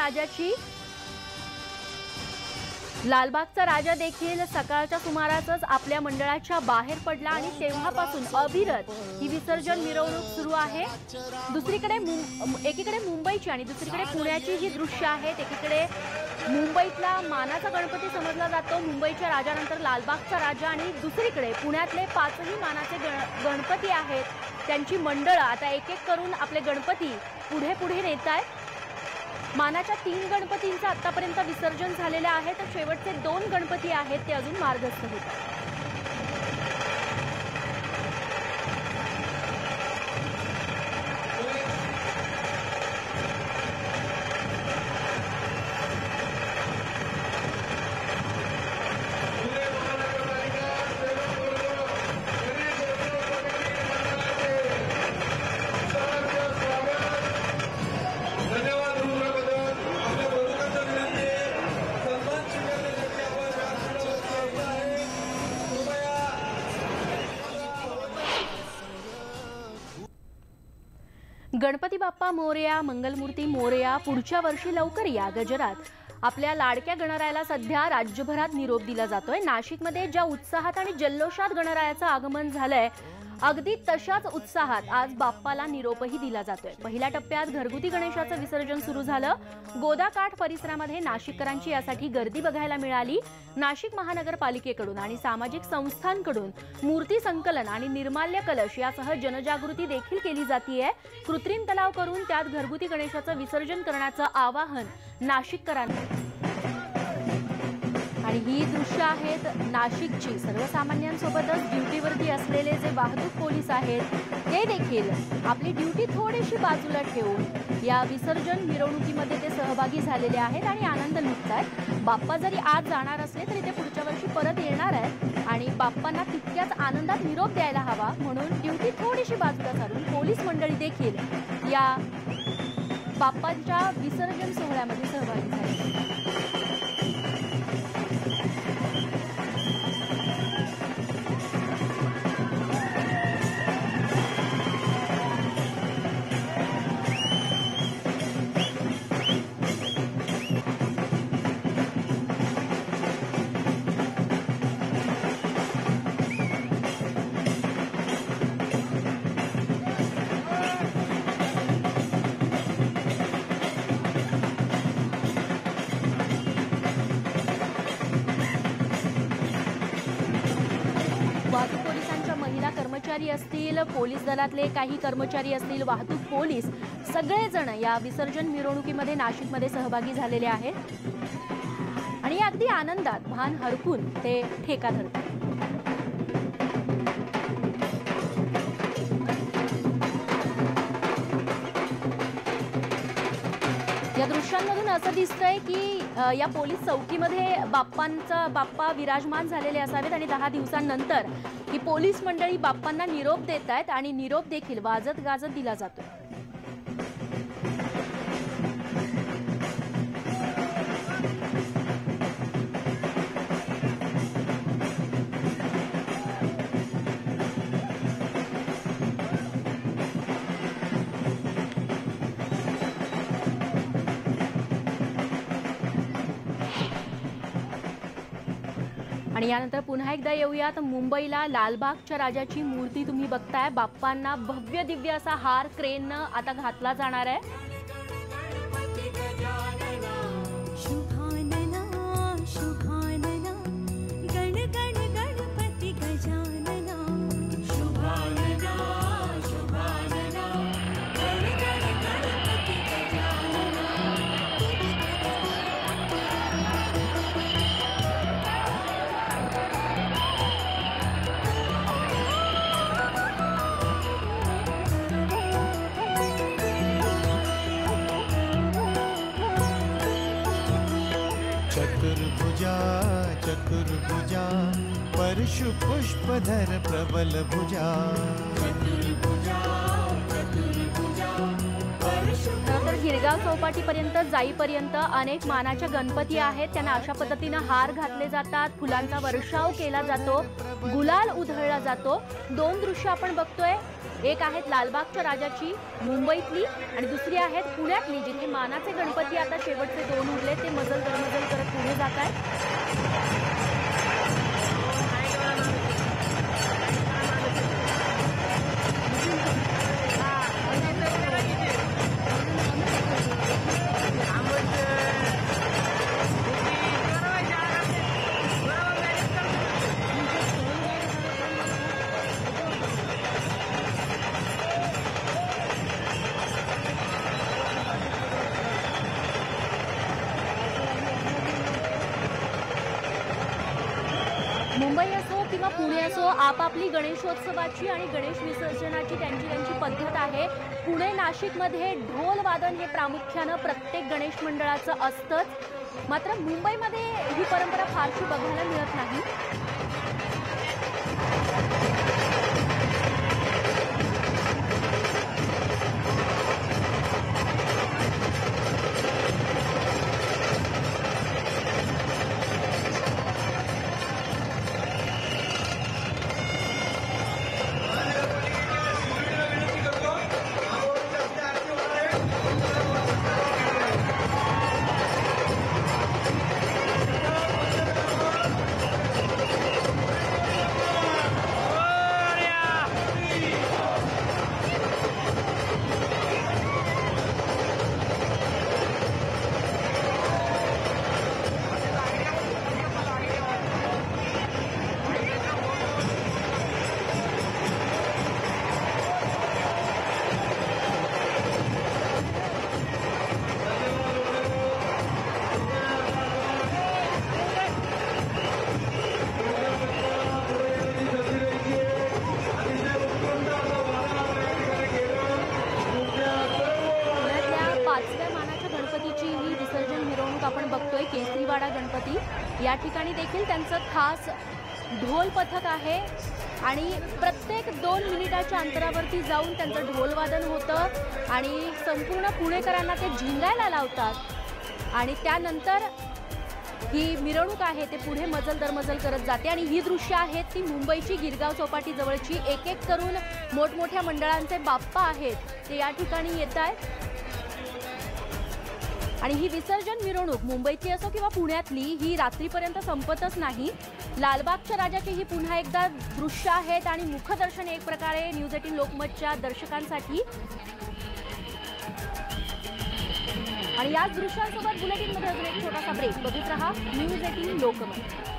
राजाची लालबागचा राजा देखील सकाळच्या सुमारासच आपल्या मंडळाच्या बाहेर पडला आणि तेव्हापासून अविरत ही विसर्जन मिरवणूक सुरू आहे। दुसरीकडे एकीकडे मुंबईची आणि दुसरीकडे पुण्याची ही दृश्य आहेत। एकीकडे मुंबईतला मानाचा गणपती समजला जातो, मुंबईच्या राजानंतर लालबागचा राजा, आणि दुसरीकडे पुण्यातले पाचही मानाचे गणपती आहेत, त्यांची मंडळं आता एक एक करून आपले गणपती पुढे पुढे नेत आहेत। मानाच्या 3 गणपतींचं आतापर्यंत विसर्जन झालेले आहे, तर शेवटचे 2 गणपती आहेत ते अजून मार्गस्थ होत आहेत। गणपती बाप्पा मोरया, मंगलमूर्ती मोरया, पुढच्या वर्षी लवकर या गजरात आपल्या लाडक्या गणरायाला सध्या राज्यभरात निरोप दिला जातोय। नाशिकमध्ये ज्या उत्साहात आणि जल्लोषात गणरायाचं आगमन झालंय, अगदी तशाच उत्साहात आज बाप्पाला निरोपही दिला जातोय। पहिल्या टप्प्यात घरगुती गणेशाचं विसर्जन सुरू झालं। गोदाकाठ परिसरामध्ये नाशिककरांची यासाठी गर्दी बघायला मिळाली। नाशिक महानगरपालिकेकडून आणि सामाजिक संस्थांकडून मूर्ती संकलन आणि निर्माल्य कलश यासह जनजागृती देखील केली जातीये। कृत्रिम तलाव करून त्यात घरगुती गणेशाचं विसर्जन करण्याचं आवाहन नाशिककरांनी। आणि ही दृश्य आहेत नाशिकची। सर्वसामान्यांसोबतच ड्युटीवरती असलेले जे वाहतूक पोलीस आहेत ते देखील आपली ड्युटी थोडीशी बाजूला ठेवून या विसर्जन मिरवणुकीमध्ये ते सहभागी झालेले आहेत आणि आनंद लुटतात। बाप्पा जरी आज जाणार असले तरी ते पुढच्या वर्षी परत येणार आहेत आणि बाप्पांना तितक्याच आनंदात निरोप द्यायला हवा म्हणून ड्युटी थोडीशी बाजूला सारून पोलीस मंडळी देखील या बाप्पांच्या विसर्जन सोहळ्यामध्ये सहभागी झाले। वाहतूक पोलिसांच्या महिला कर्मचारी असतील, पोलीस दलातले काही कर्मचारी असतील, वाहतूक पोलीस सगळेजण या विसर्जन मिरवणुकीमध्ये नाशिकमध्ये सहभागी झालेले आहेत आणि अगदी आनंदात भान हरपून ते ठेका धरतात। या दृश्यांमधून असं दिसतंय की या पोलीस चौकीमध्ये बाप्पा विराजमान झालेले असावेत आणि 10 दिवसांनंतर ही पोलीस मंडळी बाप्पांना निरोप देत आहेत आणि निरोप देखील वाजत गाजत दिला जातो। आणि यानंतर पुन्हा एकदा येऊयात मुंबईला। लालबागच्या राजाची मूर्ती तुम्ही बघताय, बाप्पांना भव्य दिव्य असा हार क्रेननं आता घातला जाणार आहे। चतुर्भुजा परशु पुष्पधर प्रबल भुजा। चतुर्भुजा परशु तर गिरगाव चौपाटीपर्यंत जाईपर्यंत अनेक मानाच्या गणपती आहेत. त्यांना अशा पद्धतीनं हार घातले जातात, फुलांचा वर्षाव केला जातो, गुलाल उधळला जातो. दोन दृश्य आपण बघतोय. एक आहेत लालबागच्या राजाची मुंबईतली आणि दुसरी आहेत पुण्यातली, जिथे मानाचे गणपती आता शेवटचे दोन उरले ते मजल दरमजल करत पुढे जात आहेत. मुंबई असो किंवा पुणे असो, आपापली गणेशोत्सवाची आणि गणेश विसर्जनाची त्यांची पद्धत आहे. पुणे नाशिकमध्ये ढोल वादन हे प्रामुख्यानं प्रत्येक गणेश मंडळाचं असतंच. मात्र मुंबईमध्ये ही परंपरा फारशी बघायला मिळत नाही. आपण बघतोय केसरीवाडा गणपती. या ठिकाणी देखील त्यांचं खास ढोल पथक आहे आणि प्रत्येक 2 मिनिटाच्या अंतरावरती जाऊन त्यांचं ढोलवादन होतं आणि संपूर्ण पुणेकरांना ते झिंगायला लावतात आणि त्यानंतर ही मिरवणूक आहे ते पुढे मजल दरमजल करत जाते. आणि ही दृश्य आहेत ती मुंबईची गिरगाव चौपाटी जवळची. एक एक करून मोठमोठ्या मंडळांचे बाप्पा आहेत ते या ठिकाणी येत आहेत आणि ही विसर्जन मिरवणूक मुंबईतली असो किंवा पुण्यातली ही रात्रीपर्यंत संपतच नाही. लालबागच्या राजाची ही पुन्हा एकदा दृश्य आहेत आणि मुखदर्शन एक प्रकारे न्यूज 18 लोकमतच्या दर्शकांसाठी. आणि याच दृश्यांसोबत बुलेटिनमध्ये अजून एक छोटासा ब्रेक. बघत रहा न्यूज 18 लोकमत.